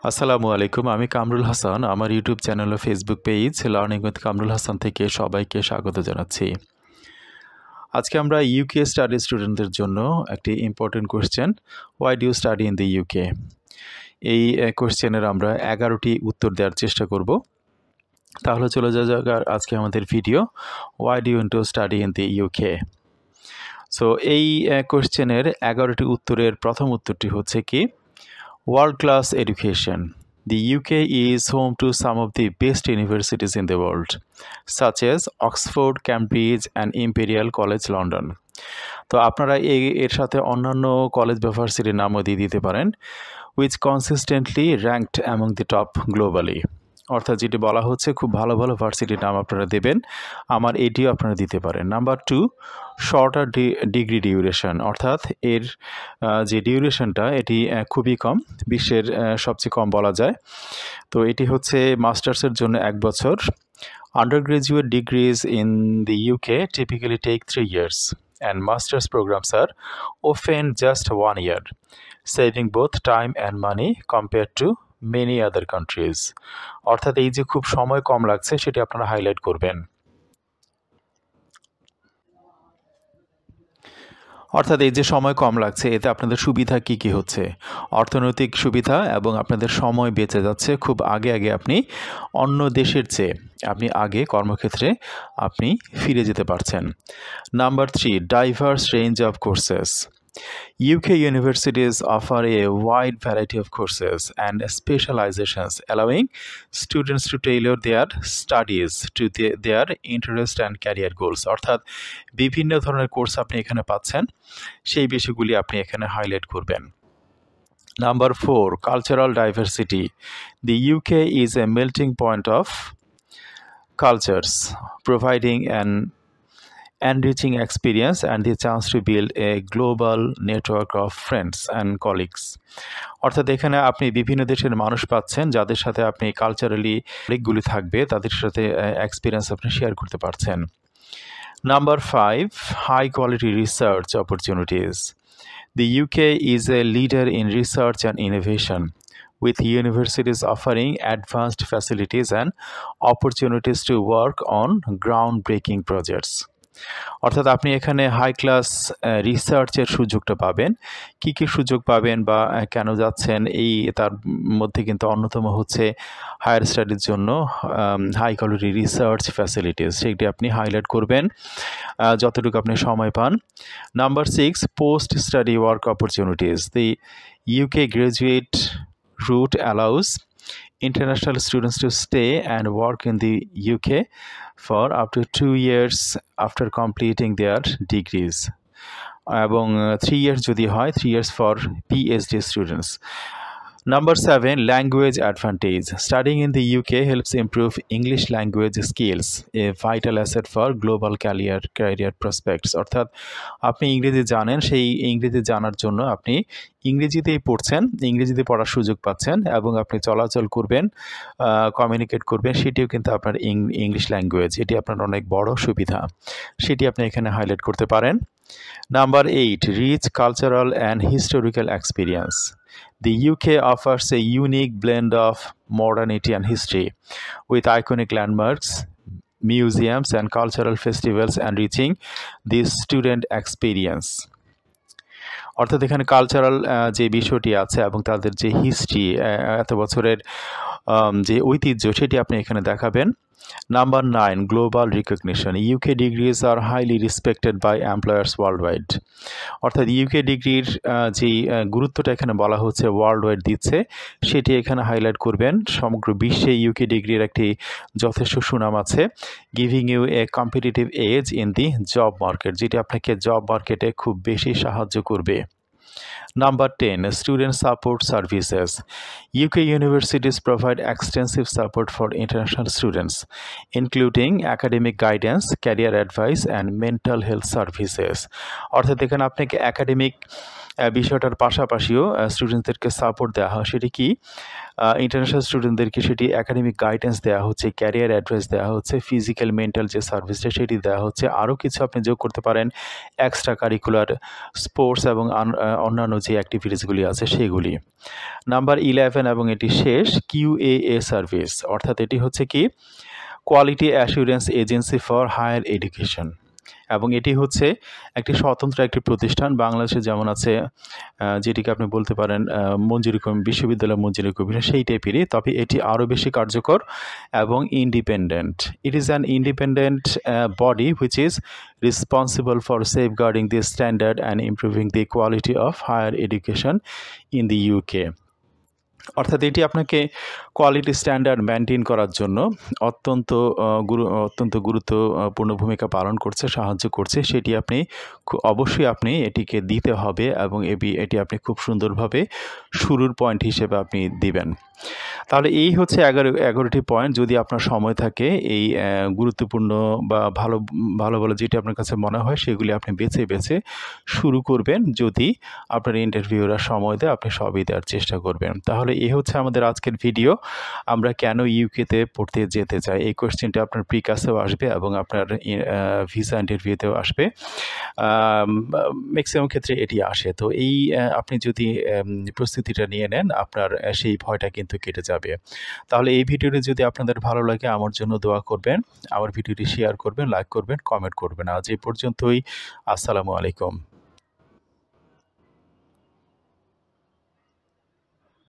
আসসালামু আলাইকুম। আমি কামরুল হাসান। আমার ইউটিউব চ্যানেল ও Facebook page learning with Kamrul Hasan থেকে সবাইকে স্বাগত জানাচ্ছি। আজকে আমরা ইউকে স্টাডি স্টুডেন্টদের জন্য একটি important question, why do you study in the UK? এই কোয়েশ্চেনের আমরা 11টি উত্তর দেওয়ার চেষ্টা করব। তাহলে চলে যাওয়া যাক আজকে আমাদের video, why do you want to study in the UK? So এই কোয়েশ্চেনের 11টি উত্তরের প্রথম উত্তরটি হচ্ছে কি, world class education. The UK is home to some of the best universities in the world, such as Oxford, Cambridge, and Imperial College London. তো আপনারা এর সাথে অন্যান্য কলেজ বা ভার্সিটির নামও দিয়ে দিতে পারেন, which consistently ranked among the top globally. অর্থাৎ যেটি বলা হচ্ছে খুব ভালো ভালো ভার্সিটির নাম আপনারা দেবেন, আমার এটিও আপনারা দিতে পারেন। নাম্বার 2, শর্টার ডিগ্রি ডিউরেশন, অর্থাৎ এর যে ডিউরেশনটা এটি খুবই কম, বিশ্বের সবচেয়ে কম বলা যায়। তো এটি হচ্ছে মাস্টার্সের জন্য 1 বছর। Undergraduate degrees in the UK typically take 3 years and master's programs are often just 1 year, saving both time and money compared to many other countries. অর্থাৎ এই যে খুব সময় কম লাগছে সেটি আপনারা হাইলাইট করবেন। অর্থাৎ এই যে সময় কম লাগছে এতে আপনাদের সুবিধা কি কি হচ্ছে? অর্থনৈতিক সুবিধা এবং আপনাদের সময় বেঁচে যাচ্ছে। খুব আগে আপনি অন্য দেশের চেয়ে আপনি আগে কর্মক্ষেত্রে আপনি ফিরে যেতে পারছেন। Number 3, diverse range of courses. UK universities offer a wide variety of courses and specializations, allowing students to tailor their studies to their interest and career goals. অর্থাৎ বিভিন্ন ধরনের কোর্স আপনি এখানে পাচ্ছেন, সেই বিষয়গুলি আপনি এখানে হাইলাইট করবেন। Number 4, cultural diversity. The UK is a melting point of cultures, providing an enriching experience and the chance to build a global network of friends and colleagues. অর্থাৎ এখানে আপনি বিভিন্ন দেশের মানুষ পাচ্ছেন যাদের সাথে আপনি কালচারালি লিঙ্কগুলি থাকবে, তাদের সাথে এক্সপিরিয়েন্স আপনি শেয়ার করতে পারছেন। Number 5, high quality research opportunities. The UK is a leader in research and innovation, with universities offering advanced facilities and opportunities to work on groundbreaking projects. অর্থাৎ আপনি এখানে হাই ক্লাস রিসার্চের সুযোগটা পাবেন। কি কি সুযোগ পাবেন বা কেন যাচ্ছেন, এই তার মধ্যে কিন্তু অন্যতম হচ্ছে হায়ার স্টাডির জন্য হাই কোয়ালিটি রিসার্চ ফ্যাসিলিটিস, সেটি আপনি হাইলাইট করবেন যতটুকু আপনি সময় পান। Number 6, post study work opportunities. The UK graduate route allows international students to stay and work in the UK for up to 2 years after completing their degrees. এবং 3 years যদি হয়, 3 years for PhD students. Number 7, language advantage. Studying in the UK helps improve English language skills, a vital asset for global career prospects. অর্থাৎ আপনি ইংরেজি জানেন, সেই ইংরেজি জানার জন্য আপনি ইংরেজিতেই পড়ছেন, ইংরেজিতে পড়ার সুযোগ পাচ্ছেন এবং আপনি চলাচল করবেন, কমিউনিকেট করবেন, সেটিও কিন্তু আপনার ইংলিশ ল্যাঙ্গুয়েজ, এটি আপনার অনেক বড় সুবিধা, সেটি আপনি এখানে হাইলাইট করতে পারেন। Number 8, rich cultural and historical experience. The UK offers a unique blend of modernity and history, with iconic landmarks, museums, and cultural festivals enriching the student experience. অর্থাৎ এখানে কালচারাল যে বিষয়টি আছে এবং তাদের যে হিস্ট্রি, এত বছরের যে ঐতিহ্য, সেটি আপনি এখানে দেখাবেন। Number 9, global recognition. UK degrees are highly respected by employers worldwide. অর্থাৎ ইউকে ডিগ্রির যে গুরুত্বটা এখানে বলা হচ্ছে ওয়ার্ল্ড ওয়াইড দিচ্ছে, সেটি এখানে হাইলাইট করবেন। সমগ্র বিশ্বে ইউকে ডিগ্রির একটি যথেষ্ট সুনাম আছে, giving you a competitive edge in the job market, যেটি আপনাকে জব মার্কেটে খুব বেশি সাহায্য করবে। Number 10, student support services. UK universities provide extensive support for international students, including academic guidance, career advice, and mental health services. অর্থাৎ এখানে আপনাকে একাডেমিক বিষয়টার পাশাপাশিও স্টুডেন্টদেরকে সাপোর্ট দেওয়া হয়। সেটি কি? ইন্টারন্যাশনাল স্টুডেন্টদেরকে সেটি একাডেমিক গাইডেন্স দেওয়া হচ্ছে, ক্যারিয়ার অ্যাডভাইস দেওয়া হচ্ছে, ফিজিক্যাল মেন্টাল যে সার্ভিসটা সেটি দেওয়া হচ্ছে। আরও কিছু আপনি যোগ করতে পারেন এক্সট্রা কারিকুলার স্পোর্টস এবং অন্যান্য যে অ্যাক্টিভিটিসগুলি আছে সেগুলি। নাম্বার 11 এবং এটি শেষ, QAA সার্ভিস, অর্থাৎ এটি হচ্ছে কি quality assurance agency for higher education, এবং এটি হচ্ছে একটি স্বতন্ত্র একটি প্রতিষ্ঠান বাংলাদেশে যেমন আছে, যেটিকে আপনি বলতে পারেন মঞ্জুরি বিশ্ববিদ্যালয় মঞ্জুরি কমিশন সেই টাইপেরই, তবে এটি আরও বেশি কার্যকর এবং independent. It is an independent body which is responsible for safeguarding the standard and improving the quality of higher education in the UK। অর্থাৎ এটি আপনাকে কোয়ালিটি স্ট্যান্ডার্ড মেনটেন করার জন্য অত্যন্ত গুরুত্বপূর্ণ ভূমিকা পালন করছে, সাহায্য করছে। সেটি আপনি অবশ্যই আপনি এটিকে দিতে হবে এবং এটি আপনি খুব সুন্দরভাবে শুরুর পয়েন্ট হিসেবে আপনি দিবেন। তাহলে এই হচ্ছে 11টি পয়েন্ট। যদি আপনার সময় থাকে এই গুরুত্বপূর্ণ বা ভালো যেটি আপনার কাছে মনে হয় সেগুলি আপনি বেছে শুরু করবেন। যদি আপনার ইন্টারভিউরা সময় দেয় আপনি সবই দেওয়ার চেষ্টা করবেন। তাহলে এই হচ্ছে আমাদের আজকের ভিডিও। আমরা কেন ইউকেতে পড়তে যেতে চাই, এই কোয়েশ্চেনটা আপনার প্রিকাসেও আসবে এবং আপনার ভিসা ইন্টারভিউতেও আসবে। ম্যাক্সিমাম ক্ষেত্রে এটি আসে। তো আপনি যদি প্রস্তুতিটা নিয়ে নেন আপনার সেই ভয়টা কিন্তু কেটে যাবে। তাহলে এই ভিডিওটি যদি আপনাদের ভালো লাগে আমার জন্য দোয়া করবেন, আমার ভিডিওটি শেয়ার করবেন, লাইক করবেন, কমেন্ট করবেন। আজ এই পর্যন্তই। আসসালামু আলাইকুম।